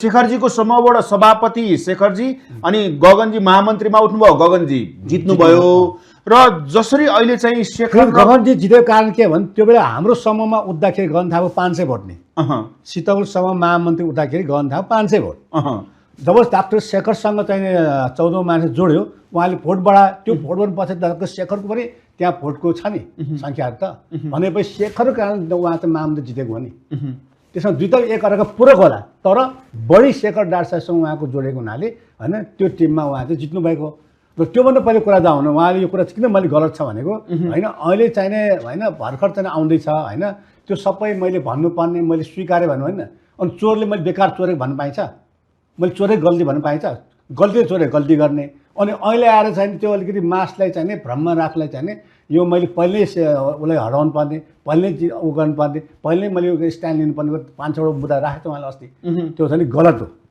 शेखरजीको समूहबाट सभापति शेखरजी अनि गगनजी महामन्त्रीमा उठ्नुभयो, गगनजी जित्नुभयो र जसरी अहिले चाहिँ शेखर गगनजी जितेको कारण के भने त्यो बेला हाम्रो समूहमा उठ्दाखेरि गगन थापा 500 भोट नि सितौल समूह महामन्त्री उठ्दाखेरि गगन थापा 500 भोट। जब डाक्टर शेखरसँग चाहिँ 14 मान्छे जोड्यो उहाँले भोट बढा त्यो भोट पछि डाक्टर शेखरको पनि त्यहाँ भोटको छ नि सङ्ख्याहरू त भनेपछि शेखरको कारण उहाँ चाहिँ महामन्त्री जितेको हो नि। त्यसमा दुईटा एक अर्का पूरक होला तर बढी शेखर डाडसासँग उहाँको जोडेको हुनाले होइन त्यो टिममा उहाँ चाहिँ जित्नु भएको। र त्योभन्दा पहिले कुरा जाउँ उहाँले यो कुरा चाहिँ किन मैले गलत छ भनेको होइन अहिले चाहिने होइन भर्खर चाहिँ आउँदैछ होइन त्यो सबै मैले भन्नुपर्ने मैले स्वीकारेँ भन्नु होइन। अनि चोरले मैले बेकार चोरेको भन्नु पाइन्छ, मैले चोरेको गल्ती भन्नु पाइन्छ, गल्ती चोरे गल्ती गर्ने। अनि अहिले आएर चाहिँ त्यो अलिकति मासलाई चाहिने भ्रममा राख्लाई चाहिने यो मैले पहिल्यै उसलाई हराउनु पर्ने, पहिल्यै उ गर्नुपर्ने, पहिल्यै मैले स्ट्यान्ड लिनुपर्ने 5-6 वटा मुद्दा राखेको छु उहाँले अस्ति, त्यो चाहिँ गलत हो।